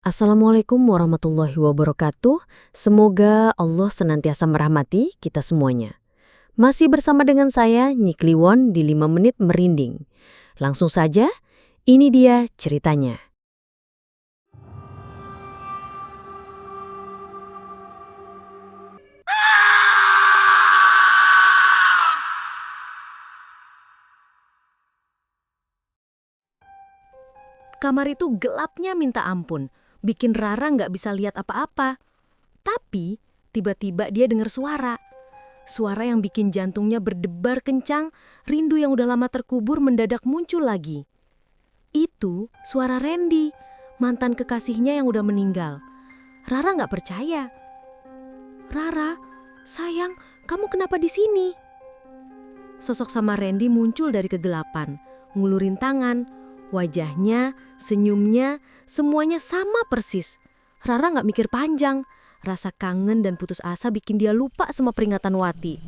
Assalamualaikum warahmatullahi wabarakatuh. Semoga Allah senantiasa merahmati kita semuanya. Masih bersama dengan saya, Nyi Kliwon di 5 Menit Merinding. Langsung saja, ini dia ceritanya. Kamar itu gelapnya minta ampun, bikin Rara nggak bisa lihat apa-apa. Tapi, tiba-tiba dia dengar suara. Suara yang bikin jantungnya berdebar kencang, rindu yang udah lama terkubur mendadak muncul lagi. Itu suara Randy, mantan kekasihnya yang udah meninggal. Rara nggak percaya. "Rara, sayang, kamu kenapa di sini?" Sosok sama Randy muncul dari kegelapan, ngulurin tangan. Wajahnya, senyumnya, semuanya sama persis. Rara nggak mikir panjang. Rasa kangen dan putus asa bikin dia lupa sama peringatan Wati.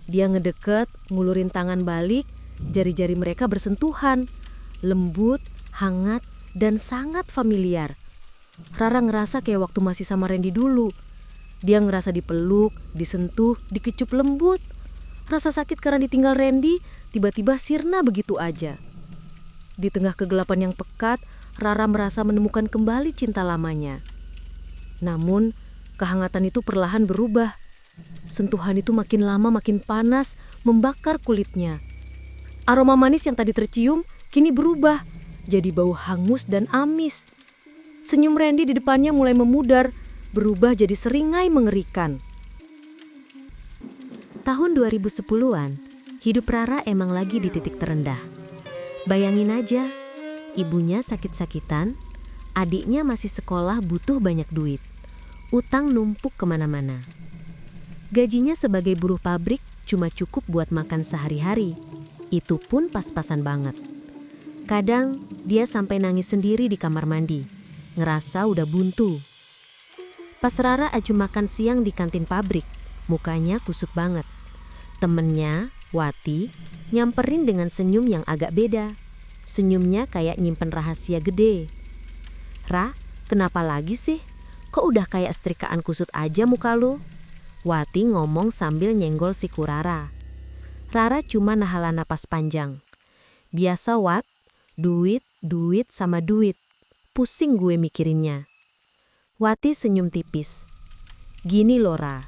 Dia ngedeket, ngulurin tangan balik, jari-jari mereka bersentuhan. Lembut, hangat, dan sangat familiar. Rara ngerasa kayak waktu masih sama Randy dulu. Dia ngerasa dipeluk, disentuh, dikecup lembut. Rasa sakit karena ditinggal Randy tiba-tiba sirna begitu aja. Di tengah kegelapan yang pekat, Rara merasa menemukan kembali cinta lamanya. Namun, kehangatan itu perlahan berubah. Sentuhan itu makin lama makin panas, membakar kulitnya. Aroma manis yang tadi tercium kini berubah, jadi bau hangus dan amis. Senyum Randy di depannya mulai memudar, berubah jadi seringai mengerikan. Tahun 2010-an, hidup Rara emang lagi di titik terendah. Bayangin aja, ibunya sakit-sakitan, adiknya masih sekolah butuh banyak duit, utang numpuk kemana-mana. Gajinya sebagai buruh pabrik cuma cukup buat makan sehari-hari, itu pun pas-pasan banget. Kadang dia sampai nangis sendiri di kamar mandi, ngerasa udah buntu. Pas Rara aju makan siang di kantin pabrik, mukanya kusut banget. Temennya, Wati, nyamperin dengan senyum yang agak beda. Senyumnya kayak nyimpen rahasia gede. "Ra, kenapa lagi sih? Kok udah kayak setrikaan kusut aja muka lu?" Wati ngomong sambil nyenggol siku Rara. Rara cuma nahala napas panjang. "Biasa Wat, duit, duit sama duit. Pusing gue mikirinnya." Wati senyum tipis. "Gini loh Ra,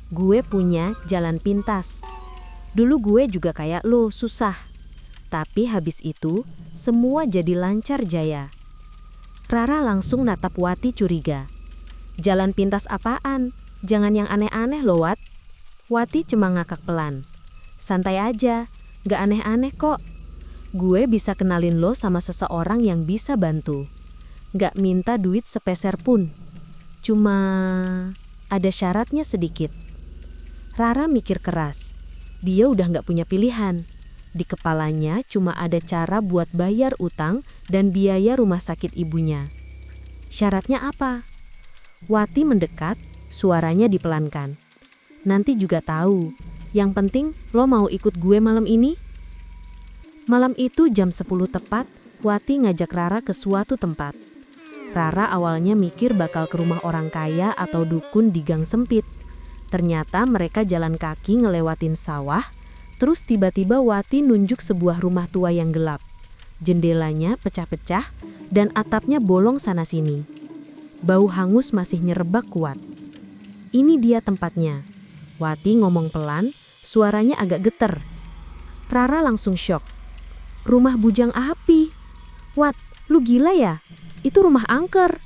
gue punya jalan pintas. Dulu gue juga kayak lo, susah. Tapi habis itu, semua jadi lancar jaya." Rara langsung natap Wati curiga. "Jalan pintas apaan? Jangan yang aneh-aneh loh Wat." Wati cuma ngakak pelan. "Santai aja, gak aneh-aneh kok. Gue bisa kenalin lo sama seseorang yang bisa bantu. Gak minta duit sepeser pun. Cuma ada syaratnya sedikit." Rara mikir keras. Dia udah gak punya pilihan. Di kepalanya cuma ada cara buat bayar utang dan biaya rumah sakit ibunya. "Syaratnya apa?" Wati mendekat, suaranya dipelankan. "Nanti juga tahu. Yang penting lo mau ikut gue malam ini?" Malam itu jam 10 tepat, Wati ngajak Rara ke suatu tempat. Rara awalnya mikir bakal ke rumah orang kaya atau dukun di gang sempit. Ternyata mereka jalan kaki ngelewatin sawah, terus tiba-tiba Wati nunjuk sebuah rumah tua yang gelap. Jendelanya pecah-pecah dan atapnya bolong sana-sini. Bau hangus masih nyerebak kuat. "Ini dia tempatnya." Wati ngomong pelan, suaranya agak geter. Rara langsung syok. "Rumah bujang api. Wat, lu gila ya? Itu rumah angker."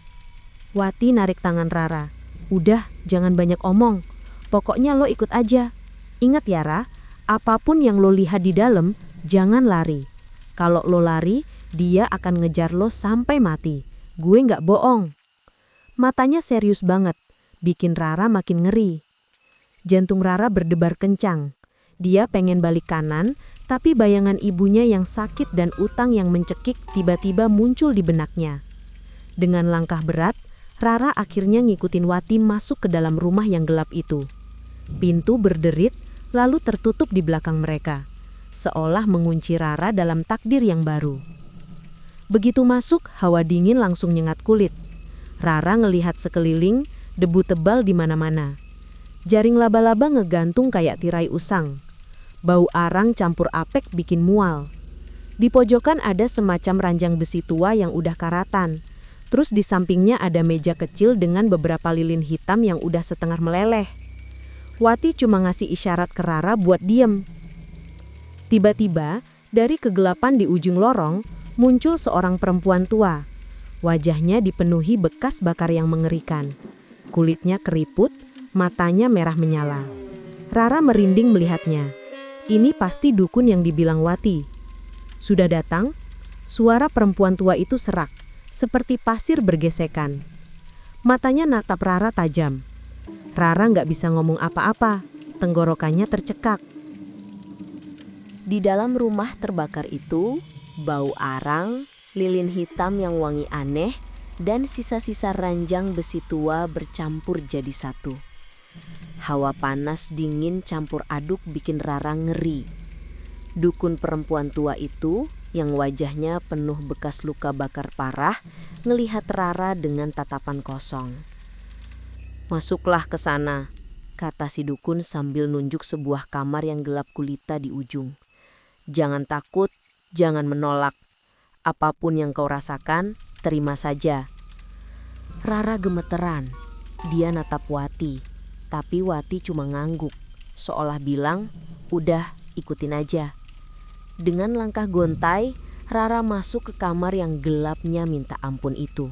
Wati narik tangan Rara. "Udah, jangan banyak omong. Pokoknya lo ikut aja. Ingat ya Ra, apapun yang lo lihat di dalam, jangan lari. Kalau lo lari, dia akan ngejar lo sampai mati. Gue nggak bohong." Matanya serius banget, bikin Rara makin ngeri. Jantung Rara berdebar kencang. Dia pengen balik kanan, tapi bayangan ibunya yang sakit dan utang yang mencekik tiba-tiba muncul di benaknya. Dengan langkah berat, Rara akhirnya ngikutin Wati masuk ke dalam rumah yang gelap itu. Pintu berderit, lalu tertutup di belakang mereka, seolah mengunci Rara dalam takdir yang baru. Begitu masuk, hawa dingin langsung nyengat kulit. Rara ngelihat sekeliling, debu tebal di mana-mana. Jaring laba-laba ngegantung kayak tirai usang. Bau arang campur apek bikin mual. Di pojokan ada semacam ranjang besi tua yang udah karatan. Terus di sampingnya ada meja kecil dengan beberapa lilin hitam yang udah setengah meleleh. Wati cuma ngasih isyarat ke Rara buat diem. Tiba-tiba, dari kegelapan di ujung lorong, muncul seorang perempuan tua. Wajahnya dipenuhi bekas bakar yang mengerikan. Kulitnya keriput, matanya merah menyala. Rara merinding melihatnya. Ini pasti dukun yang dibilang Wati. Sudah datang? Suara perempuan tua itu serak, seperti pasir bergesekan. Matanya natap Rara tajam. Rara nggak bisa ngomong apa-apa, tenggorokannya tercekak. Di dalam rumah terbakar itu, bau arang, lilin hitam yang wangi aneh, dan sisa-sisa ranjang besi tua bercampur jadi satu. Hawa panas dingin campur aduk bikin Rara ngeri. Dukun perempuan tua itu, yang wajahnya penuh bekas luka bakar parah, ngelihat Rara dengan tatapan kosong. "Masuklah ke sana," kata si dukun sambil nunjuk sebuah kamar yang gelap gulita di ujung. "Jangan takut, jangan menolak. Apapun yang kau rasakan, terima saja." Rara gemeteran. Dia natap Wati, tapi Wati cuma ngangguk, seolah bilang, "Udah, ikutin aja." Dengan langkah gontai, Rara masuk ke kamar yang gelapnya minta ampun itu.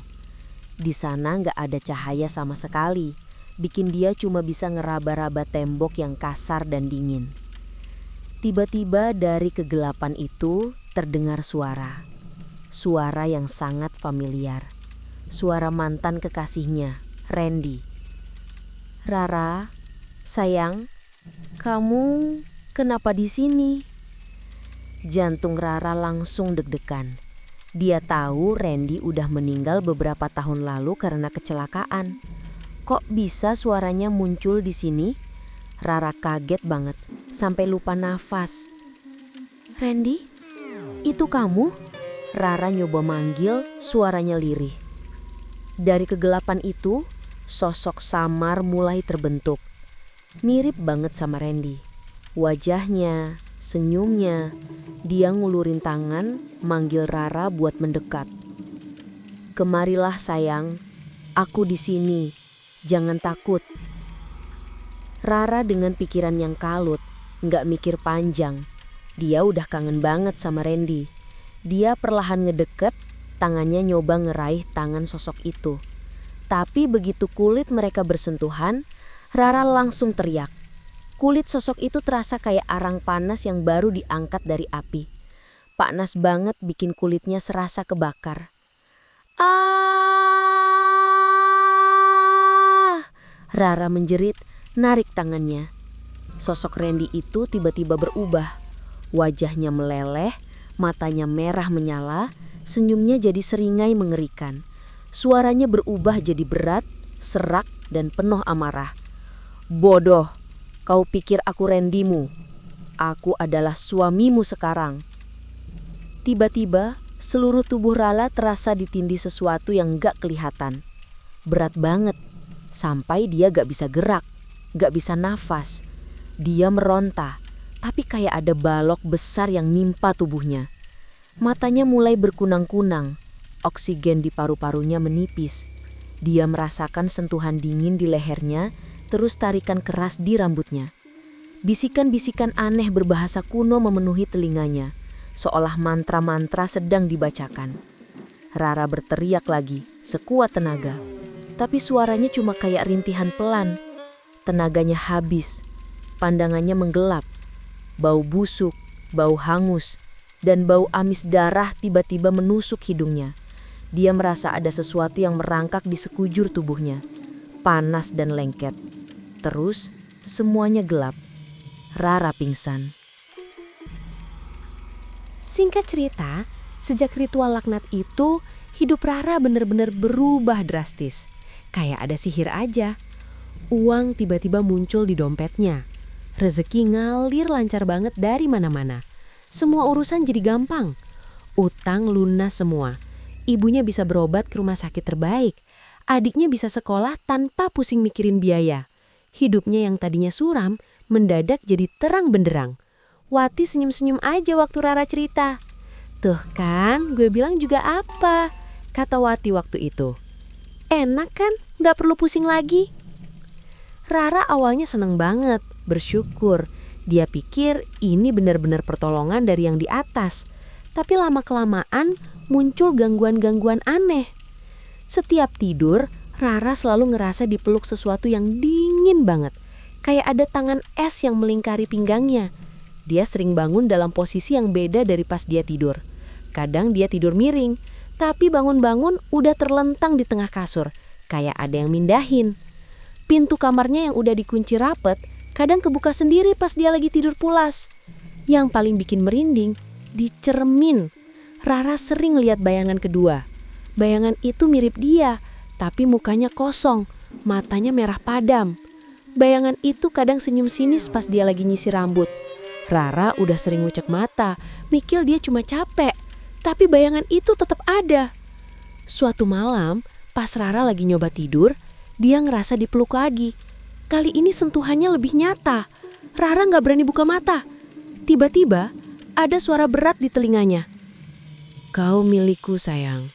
Di sana nggak ada cahaya sama sekali, bikin dia cuma bisa ngeraba-raba tembok yang kasar dan dingin. Tiba-tiba dari kegelapan itu terdengar suara. Suara yang sangat familiar. Suara mantan kekasihnya, Randy. "Rara, sayang, kamu kenapa di sini?" Jantung Rara langsung deg-degan. Dia tahu Randy udah meninggal beberapa tahun lalu karena kecelakaan. Kok bisa suaranya muncul di sini? Rara kaget banget, sampai lupa nafas. "Randy, itu kamu?" Rara nyoba manggil, suaranya lirih. Dari kegelapan itu, sosok samar mulai terbentuk. Mirip banget sama Randy. Wajahnya, senyumnya, dia ngulurin tangan, manggil Rara buat mendekat. "Kemarilah sayang, aku di sini, jangan takut." Rara dengan pikiran yang kalut, nggak mikir panjang. Dia udah kangen banget sama Randy. Dia perlahan ngedeket, tangannya nyoba ngeraih tangan sosok itu. Tapi begitu kulit mereka bersentuhan, Rara langsung teriak. Kulit sosok itu terasa kayak arang panas yang baru diangkat dari api. Panas banget bikin kulitnya serasa kebakar. "Ah!" Rara menjerit, narik tangannya. Sosok Randy itu tiba-tiba berubah. Wajahnya meleleh, matanya merah menyala, senyumnya jadi seringai mengerikan. Suaranya berubah jadi berat, serak, dan penuh amarah. "Bodoh, kau pikir aku Randymu? Aku adalah suamimu sekarang." Tiba-tiba, seluruh tubuh Rara terasa ditindih sesuatu yang gak kelihatan. Berat banget, sampai dia gak bisa gerak, gak bisa nafas. Dia meronta, tapi kayak ada balok besar yang nimpa tubuhnya. Matanya mulai berkunang-kunang, oksigen di paru-parunya menipis. Dia merasakan sentuhan dingin di lehernya, terus tarikan keras di rambutnya. Bisikan-bisikan aneh berbahasa kuno memenuhi telinganya, seolah mantra-mantra sedang dibacakan. Rara berteriak lagi, sekuat tenaga. Tapi suaranya cuma kayak rintihan pelan. Tenaganya habis, pandangannya menggelap. Bau busuk, bau hangus, dan bau amis darah tiba-tiba menusuk hidungnya. Dia merasa ada sesuatu yang merangkak di sekujur tubuhnya, panas dan lengket. Terus, semuanya gelap. Rara pingsan. Singkat cerita, sejak ritual laknat itu, hidup Rara benar-benar berubah drastis. Kayak ada sihir aja. Uang tiba-tiba muncul di dompetnya. Rezeki ngalir lancar banget dari mana-mana. Semua urusan jadi gampang. Utang lunas semua. Ibunya bisa berobat ke rumah sakit terbaik. adiknya bisa sekolah tanpa pusing mikirin biaya. Hidupnya yang tadinya suram, mendadak jadi terang benderang. Wati senyum-senyum aja waktu Rara cerita. "Tuh kan, gue bilang juga apa?" kata Wati waktu itu. "Enak kan, gak perlu pusing lagi." Rara awalnya seneng banget, bersyukur. Dia pikir ini benar-benar pertolongan dari yang di atas. Tapi lama-kelamaan muncul gangguan-gangguan aneh. Setiap tidur, Rara selalu ngerasa dipeluk sesuatu yang dingin banget. Kayak ada tangan es yang melingkari pinggangnya. Dia sering bangun dalam posisi yang beda dari pas dia tidur. Kadang dia tidur miring, tapi bangun-bangun udah terlentang di tengah kasur. Kayak ada yang mindahin. Pintu kamarnya yang udah dikunci rapet, kadang kebuka sendiri pas dia lagi tidur pulas. Yang paling bikin merinding, di cermin. Rara sering lihat bayangan kedua. Bayangan itu mirip dia, tapi mukanya kosong, matanya merah padam. Bayangan itu kadang senyum sinis pas dia lagi nyisir rambut. Rara udah sering ngucek mata, mikir dia cuma capek, tapi bayangan itu tetap ada. Suatu malam, pas Rara lagi nyoba tidur, dia ngerasa dipeluk lagi. Kali ini sentuhannya lebih nyata. Rara gak berani buka mata. Tiba-tiba, ada suara berat di telinganya. "Kau milikku, sayang."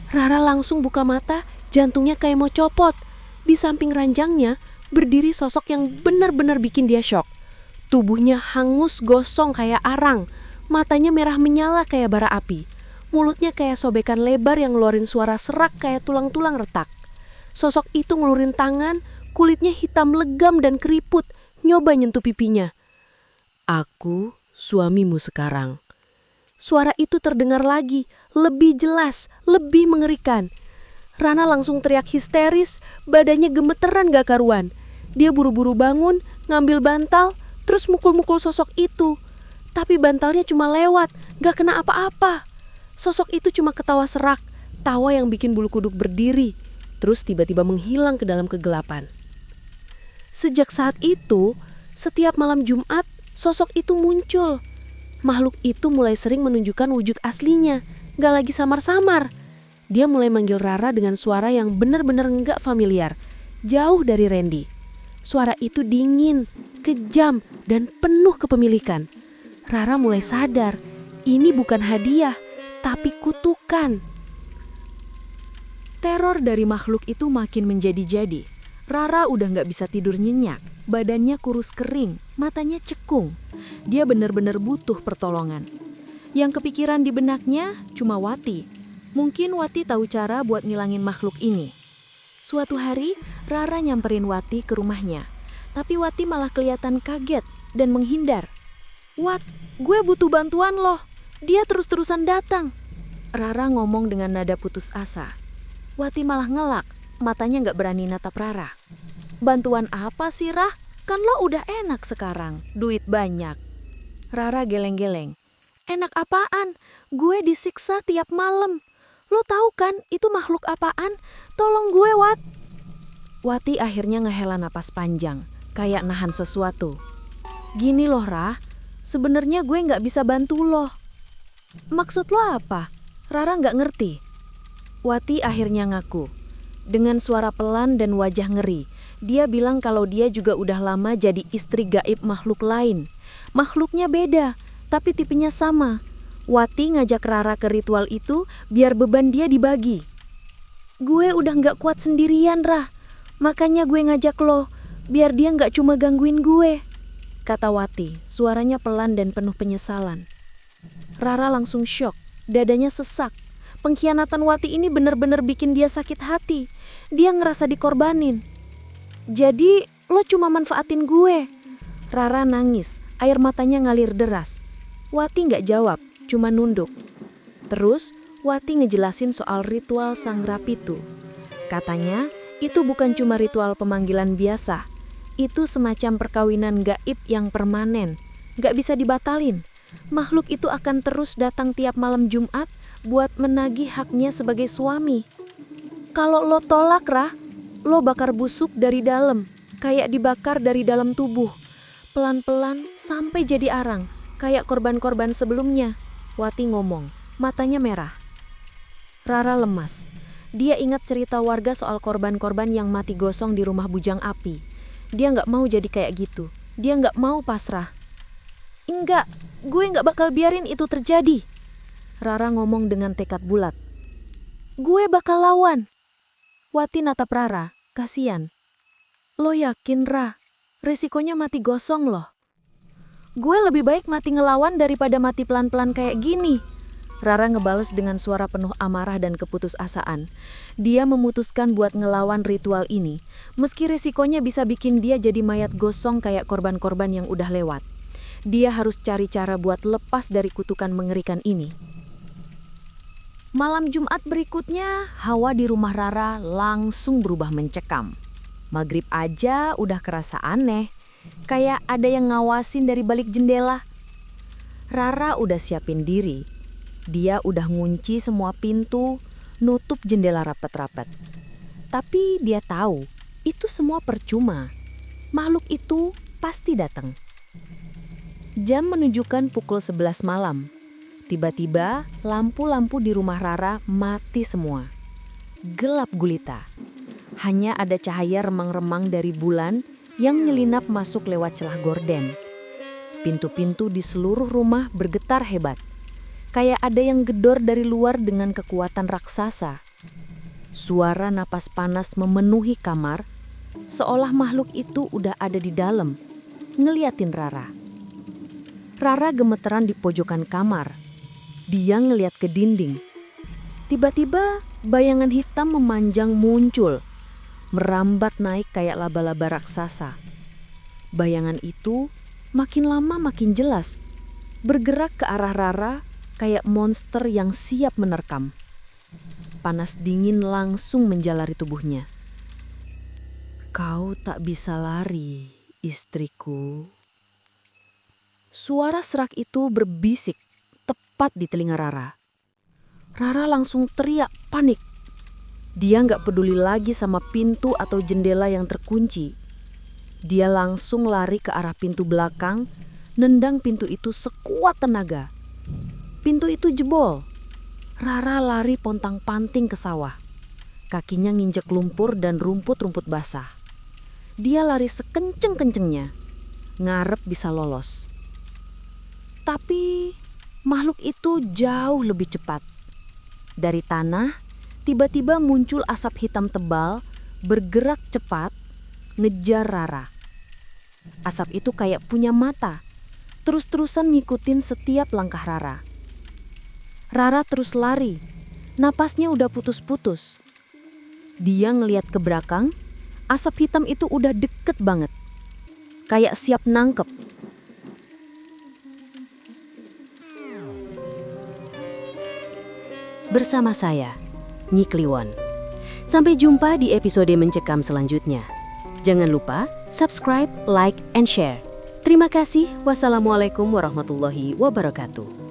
Rara langsung buka mata, jantungnya kayak mau copot. Di samping ranjangnya, berdiri sosok yang benar-benar bikin dia shock. Tubuhnya hangus gosong kayak arang. Matanya merah menyala kayak bara api. Mulutnya kayak sobekan lebar yang ngeluarin suara serak kayak tulang-tulang retak. Sosok itu ngeluarin tangan, kulitnya hitam legam dan keriput, nyoba nyentuh pipinya. "Aku suamimu sekarang." Suara itu terdengar lagi, lebih jelas, lebih mengerikan. Rana langsung teriak histeris, badannya gemeteran gak karuan. Dia buru-buru bangun, ngambil bantal, terus mukul-mukul sosok itu. Tapi bantalnya cuma lewat, gak kena apa-apa. Sosok itu cuma ketawa serak, tawa yang bikin bulu kuduk berdiri, terus tiba-tiba menghilang ke dalam kegelapan. Sejak saat itu, setiap malam Jumat, sosok itu muncul. Makhluk itu mulai sering menunjukkan wujud aslinya, gak lagi samar-samar. Dia mulai manggil Rara dengan suara yang benar-benar gak familiar, jauh dari Randy. Suara itu dingin, kejam, dan penuh kepemilikan. Rara mulai sadar, ini bukan hadiah, tapi kutukan. Teror dari makhluk itu makin menjadi-jadi. Rara udah gak bisa tidur nyenyak. Badannya kurus kering, matanya cekung. Dia benar-benar butuh pertolongan. Yang kepikiran di benaknya cuma Wati. Mungkin Wati tahu cara buat ngilangin makhluk ini. Suatu hari, Rara nyamperin Wati ke rumahnya. Tapi Wati malah kelihatan kaget dan menghindar. "Wat, gue butuh bantuan loh. Dia terus-terusan datang." Rara ngomong dengan nada putus asa. Wati malah ngelak, matanya gak berani natap Rara. "Bantuan apa sih, Rah? Kan lo udah enak sekarang, duit banyak." Rara geleng-geleng. "Enak apaan? Gue disiksa tiap malam. Lo tahu kan itu makhluk apaan? Tolong gue, Wat." Wati akhirnya ngehela napas panjang, kayak nahan sesuatu. "Gini loh, Rah. Sebenarnya gue gak bisa bantu lo." "Maksud lo apa?" Rara gak ngerti. Wati akhirnya ngaku. Dengan suara pelan dan wajah ngeri, dia bilang kalau dia juga udah lama jadi istri gaib makhluk lain. Makhluknya beda, tapi tipenya sama. Wati ngajak Rara ke ritual itu biar beban dia dibagi. "Gue udah gak kuat sendirian, Rah. Makanya gue ngajak lo, biar dia gak cuma gangguin gue," kata Wati, suaranya pelan dan penuh penyesalan. Rara langsung syok, dadanya sesak. Pengkhianatan Wati ini benar-benar bikin dia sakit hati. Dia ngerasa dikorbanin. "Jadi lo cuma manfaatin gue?" Rara nangis, air matanya ngalir deras. Wati gak jawab, cuma nunduk. Terus Wati ngejelasin soal ritual Sang Rapitu. Katanya itu bukan cuma ritual pemanggilan biasa. Itu semacam perkawinan gaib yang permanen, gak bisa dibatalin. Makhluk itu akan terus datang tiap malam Jumat buat menagih haknya sebagai suami. Kalau lo tolak, Rah, lo bakar busuk dari dalam, kayak dibakar dari dalam tubuh. Pelan-pelan sampai jadi arang, kayak korban-korban sebelumnya. Wati ngomong, matanya merah. Rara lemas. Dia ingat cerita warga soal korban-korban yang mati gosong di rumah bujang api. Dia nggak mau jadi kayak gitu. Dia nggak mau pasrah. Enggak, gue nggak bakal biarin itu terjadi. Rara ngomong dengan tekad bulat. Gue bakal lawan. Wati natap Rara, kasihan. Lo yakin, Ra? Resikonya mati gosong loh. Gue lebih baik mati ngelawan daripada mati pelan-pelan kayak gini. Rara ngebales dengan suara penuh amarah dan keputusasaan. Dia memutuskan buat ngelawan ritual ini, meski resikonya bisa bikin dia jadi mayat gosong kayak korban-korban yang udah lewat. Dia harus cari cara buat lepas dari kutukan mengerikan ini. Malam Jumat berikutnya, hawa di rumah Rara langsung berubah mencekam. Maghrib aja udah kerasa aneh, kayak ada yang ngawasin dari balik jendela. Rara udah siapin diri. Dia udah ngunci semua pintu, nutup jendela rapat-rapat. Tapi dia tahu, itu semua percuma. Makhluk itu pasti datang. Jam menunjukkan pukul 11 malam. Tiba-tiba, lampu-lampu di rumah Rara mati semua. Gelap gulita. Hanya ada cahaya remang-remang dari bulan yang nyelinap masuk lewat celah gorden. Pintu-pintu di seluruh rumah bergetar hebat. Kayak ada yang gedor dari luar dengan kekuatan raksasa. Suara napas panas memenuhi kamar, seolah makhluk itu udah ada di dalam, ngeliatin Rara. Rara gemeteran di pojokan kamar. Dia ngeliat ke dinding. Tiba-tiba bayangan hitam memanjang muncul, merambat naik kayak laba-laba raksasa. Bayangan itu makin lama makin jelas, bergerak ke arah Rara kayak monster yang siap menerkam. Panas dingin langsung menjalari tubuhnya. Kau tak bisa lari, istriku. Suara serak itu berbisik tepat di telinga Rara. Rara langsung teriak panik. Dia nggak peduli lagi sama pintu atau jendela yang terkunci. Dia langsung lari ke arah pintu belakang, nendang pintu itu sekuat tenaga. Pintu itu jebol. Rara lari pontang-panting ke sawah. Kakinya nginjek lumpur dan rumput-rumput basah. Dia lari sekenceng-kencengnya, ngarep bisa lolos. Tapi makhluk itu jauh lebih cepat. Dari tanah, tiba-tiba muncul asap hitam tebal, bergerak cepat, ngejar Rara. Asap itu kayak punya mata, terus-terusan ngikutin setiap langkah Rara. Rara terus lari, napasnya udah putus-putus. Dia ngeliat ke belakang, asap hitam itu udah deket banget. Kayak siap nangkep. Bersama saya, Nyi Kliwon. Sampai jumpa di episode Mencekam selanjutnya. Jangan lupa subscribe, like, and share. Terima kasih. Wassalamualaikum warahmatullahi wabarakatuh.